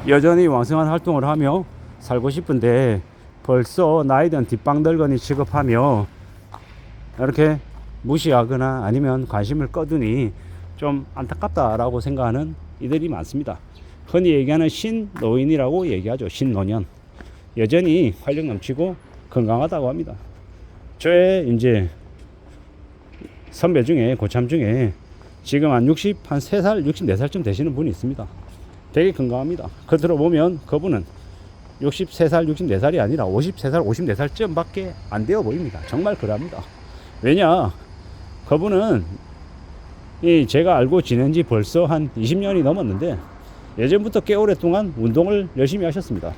여전히 왕성한 활동을 하며 살고 싶은데 벌써 나이든 뒷방덜거니 취급하며 이렇게 무시하거나 아니면 관심을 꺼두니 좀 안타깝다라고 생각하는 이들이 많습니다. 흔히 얘기하는 신노인이라고 얘기하죠. 신노년. 여전히 활력 넘치고 건강하다고 합니다. 저의 이제 선배 중에 고참 중에 지금 한 63살, 64살쯤 되시는 분이 있습니다. 되게 건강합니다. 겉으로 보면 그분은 63살, 64살이 아니라 50살, 54살쯤 밖에 안 되어 보입니다. 정말 그럽니다. 왜냐, 그분은 제가 알고 지낸 지 벌써 한 20년이 넘었는데 예전부터 꽤 오랫동안 운동을 열심히 하셨습니다.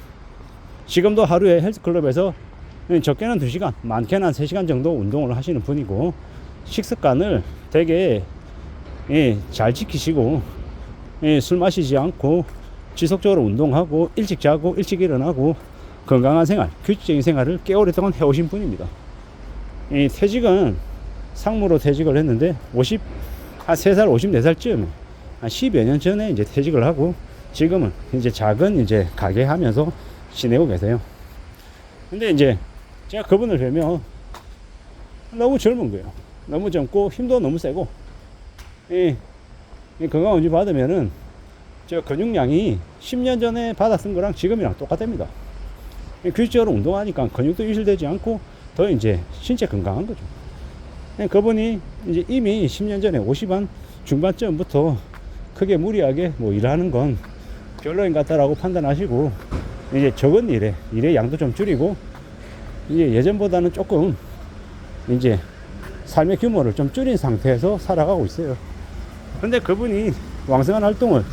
지금도 하루에 헬스클럽에서 적게는 2시간, 많게는 한 3시간 정도 운동을 하시는 분이고, 식습관을 되게 잘 지키시고 술 마시지 않고 지속적으로 운동하고 일찍 자고 일찍 일어나고 건강한 생활, 규칙적인 생활을 꽤 오랫동안 해오신 분입니다. 퇴직은 상무로 퇴직을 했는데 한 3살, 54살쯤 한 10여 년 전에 이제 퇴직을 하고 지금은 이제 작은 이제 가게 하면서 지내고 계세요. 근데 이제 제가 그분을 뵈면 너무 젊은 거예요. 너무 젊고 힘도 너무 세고 건강검진 받으면은 저 근육량이 10년 전에 받았던 거랑 지금이랑 똑같답니다. 규칙적으로 운동하니까 근육도 유실되지 않고 더 이제 신체 건강한 거죠. 그분이 이제 이미 10년 전에 50한 중반쯤부터 크게 무리하게 뭐 일하는 건 별로인 것 같다라고 판단하시고 이제 적은 일의 양도 좀 줄이고 이제 예전보다는 조금 이제 삶의 규모를 좀 줄인 상태에서 살아가고 있어요. 근데 그분이 왕성한 활동을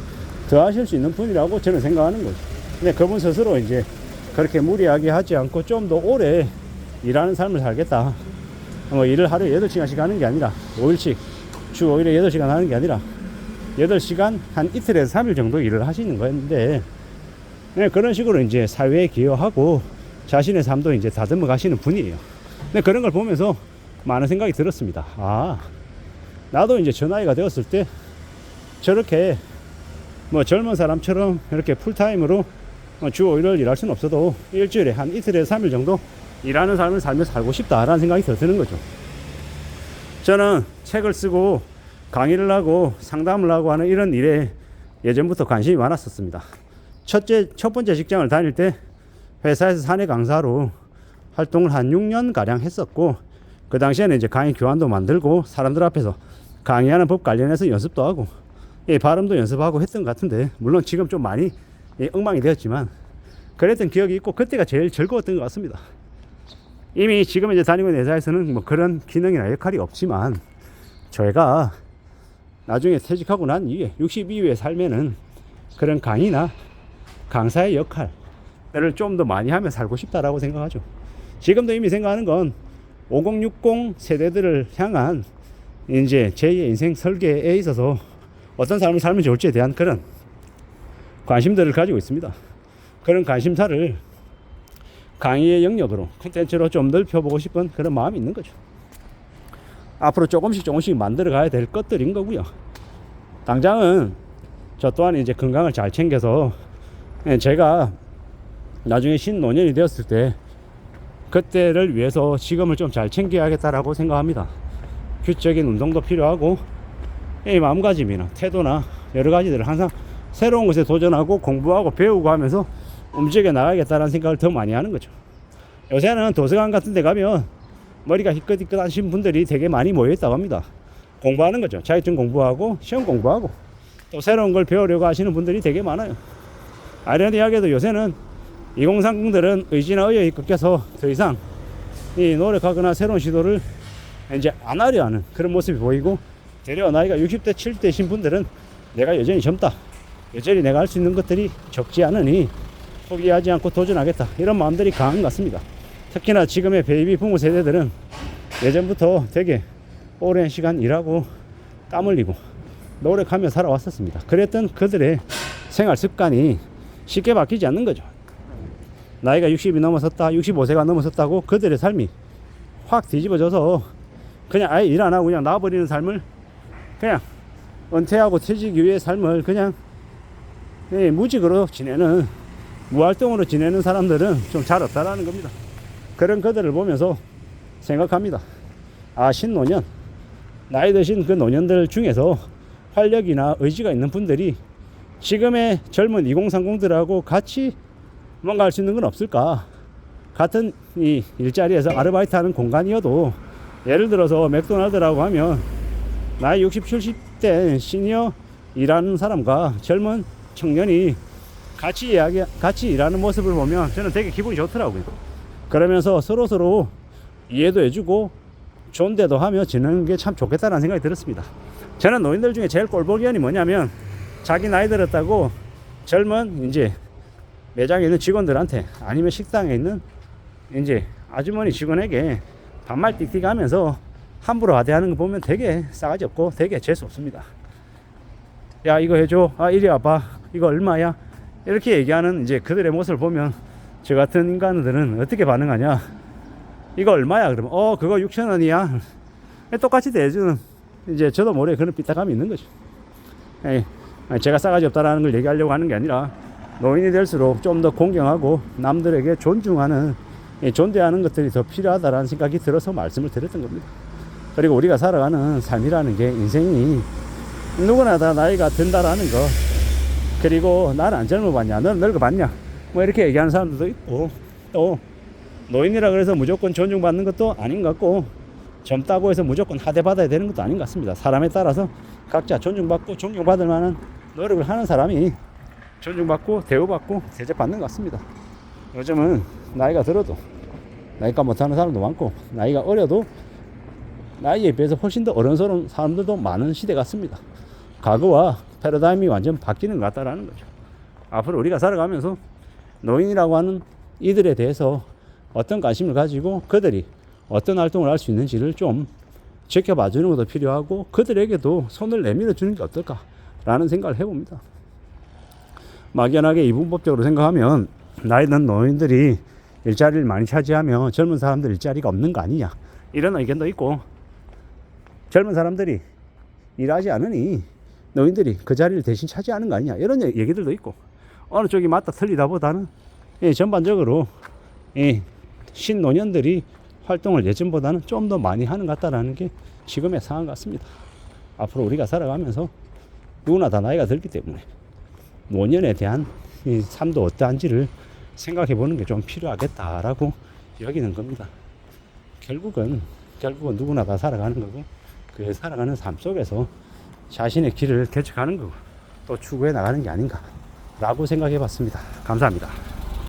더 하실 수 있는 분이라고 저는 생각하는 거죠. 근데 그분 스스로 이제 그렇게 무리하게 하지 않고 좀 더 오래 일하는 삶을 살겠다. 뭐 일을 하루에 8시간씩 하는 게 아니라 5일씩 주 5일에 8시간 하는 게 아니라 8시간 한 이틀에서 3일 정도 일을 하시는 거였는데 그런 식으로 이제 사회에 기여하고 자신의 삶도 이제 다듬어 가시는 분이에요. 근데 그런 걸 보면서 많은 생각이 들었습니다. 아, 나도 이제 저 나이가 되었을 때 저렇게 뭐 젊은 사람처럼 이렇게 풀타임으로 주 5일을 일할 수는 없어도 일주일에 한 이틀에서 3일 정도 일하는 삶을 살고 싶다라는 생각이 더 드는 거죠. 저는 책을 쓰고 강의를 하고 상담을 하고 하는 이런 일에 예전부터 관심이 많았었습니다. 첫 번째 직장을 다닐 때 회사에서 사내 강사로 활동을 한 6년가량 했었고, 그 당시에는 이제 강의 교환도 만들고 사람들 앞에서 강의하는 법 관련해서 연습도 하고 발음도 연습하고 했던 것 같은데, 물론 지금 좀 많이 엉망이 되었지만 그랬던 기억이 있고 그때가 제일 즐거웠던 것 같습니다. 이미 지금 이제 다니고 있는 회사에서는 뭐 그런 기능이나 역할이 없지만 저희가 나중에 퇴직하고 난 이후에 60 이후의 삶에는 그런 강의나 강사의 역할을 좀 더 많이 하며 살고 싶다라고 생각하죠. 지금도 이미 생각하는 건 5060 세대들을 향한 이제 제2의 인생 설계에 있어서 어떤 삶을 살면 좋을지에 대한 그런 관심들을 가지고 있습니다. 그런 관심사를 강의의 영역으로 콘텐츠로 좀 넓혀보고 싶은 그런 마음이 있는 거죠. 앞으로 조금씩 만들어 가야 될 것들인 거고요. 당장은 저 또한 이제 건강을 잘 챙겨서 제가 나중에 신노년이 되었을 때 그때를 위해서 지금을 좀 잘 챙겨야겠다라고 생각합니다. 규칙적인 운동도 필요하고 마음가짐이나 태도나 여러 가지들을 항상 새로운 것에 도전하고 공부하고 배우고 하면서 움직여 나가겠다는 생각을 더 많이 하는 거죠. 요새는 도서관 같은 데 가면 머리가 희끗희끗 하신 분들이 되게 많이 모여있다고 합니다. 공부하는 거죠. 자격증 공부하고 시험 공부하고 또 새로운 걸 배우려고 하시는 분들이 되게 많아요. 아이러니하게도 요새는 2030들은 의지나 의욕이 꺾여서 더 이상 노력하거나 새로운 시도를 이제 안 하려 하는 그런 모습이 보이고, 되려 나이가 60대 70대이신 분들은 내가 여전히 젊다, 여전히 내가 할 수 있는 것들이 적지 않으니 포기하지 않고 도전하겠다, 이런 마음들이 강한 것 같습니다. 특히나 지금의 베이비 부모 세대들은 예전부터 되게 오랜 시간 일하고 땀 흘리고 노력하며 살아왔었습니다. 그랬던 그들의 생활 습관이 쉽게 바뀌지 않는 거죠. 나이가 60이 넘어섰다, 65세가 넘어섰다고 그들의 삶이 확 뒤집어져서 그냥 아예 일 안 하고 그냥 나와버리는 삶을, 그냥 은퇴하고 퇴직 이후의 삶을 그냥 무직으로 지내는, 무활동으로 지내는 사람들은 좀 잘 없다라는 겁니다. 그런 그들을 보면서 생각합니다. 아, 신노년, 나이 드신 그 노년들 중에서 활력이나 의지가 있는 분들이 지금의 젊은 2030들하고 같이 뭔가 할 수 있는 건 없을까? 같은 이 일자리에서 아르바이트 하는 공간이어도, 예를 들어서 맥도날드라고 하면 나이 60, 70대 시니어 일하는 사람과 젊은 청년이 같이 일하는 모습을 보면 저는 되게 기분이 좋더라고요. 그러면서 서로 이해도 해주고 존대도 하며 지내는 게 참 좋겠다는 생각이 들었습니다. 저는 노인들 중에 제일 꼴보기 현이 뭐냐면, 자기 나이 들었다고 젊은 이제 매장에 있는 직원들한테, 아니면 식당에 있는 이제 아주머니 직원에게 반말 띡띡 하면서 함부로 하대하는 거 보면 되게 싸가지 없고 되게 재수 없습니다. 야, 이거 해줘. 아, 이리 와봐. 이거 얼마야? 이렇게 얘기하는 이제 그들의 모습을 보면 저 같은 인간들은 어떻게 반응하냐? 이거 얼마야? 그러면 그거 6,000원이야. 똑같이 대해주는, 이제 저도 모르게 그런 삐딱함이 있는 거죠. 제가 싸가지 없다라는 걸 얘기하려고 하는 게 아니라, 노인이 될수록 좀 더 공경하고 남들에게 존중하는, 존대하는 것들이 더 필요하다라는 생각이 들어서 말씀을 드렸던 겁니다. 그리고 우리가 살아가는 삶이라는 게, 인생이 누구나 다 나이가 든다라는 거, 그리고 나는 안 젊어봤냐, 너는 늙어봤냐, 뭐 이렇게 얘기하는 사람들도 있고, 또 노인이라 그래서 무조건 존중받는 것도 아닌 것 같고, 젊다고 해서 무조건 하대받아야 되는 것도 아닌 것 같습니다. 사람에 따라서 각자 존중받고 존경받을 만한 노력을 하는 사람이 존중받고 대우받고 대접받는 것 같습니다. 요즘은 나이가 들어도 나이가 못하는 사람도 많고, 나이가 어려도 나이에 비해서 훨씬 더 어른스러운 사람들도 많은 시대 같습니다. 과거와 패러다임이 완전 바뀌는 것 같다라는 거죠. 앞으로 우리가 살아가면서 노인이라고 하는 이들에 대해서 어떤 관심을 가지고 그들이 어떤 활동을 할 수 있는지를 좀 지켜봐 주는 것도 필요하고, 그들에게도 손을 내밀어 주는 게 어떨까라는 생각을 해봅니다. 막연하게 이분법적으로 생각하면, 나이 든 노인들이 일자리를 많이 차지하며 젊은 사람들 일자리가 없는 거 아니냐, 이런 의견도 있고, 젊은 사람들이 일하지 않으니 노인들이 그 자리를 대신 차지하는 거 아니냐, 이런 얘기들도 있고, 어느 쪽이 맞다 틀리다 보다는 전반적으로 신노년들이 활동을 예전보다는 좀 더 많이 하는 것 같다라는 게 지금의 상황 같습니다. 앞으로 우리가 살아가면서 누구나 다 나이가 들기 때문에 노년에 대한 이 삶도 어떠한지를 생각해 보는 게 좀 필요하겠다라고 여기는 겁니다. 결국은 누구나 다 살아가는 거고, 그 살아가는 삶 속에서 자신의 길을 개척하는 거고, 또 추구해 나가는 게 아닌가라고 생각해 봤습니다. 감사합니다.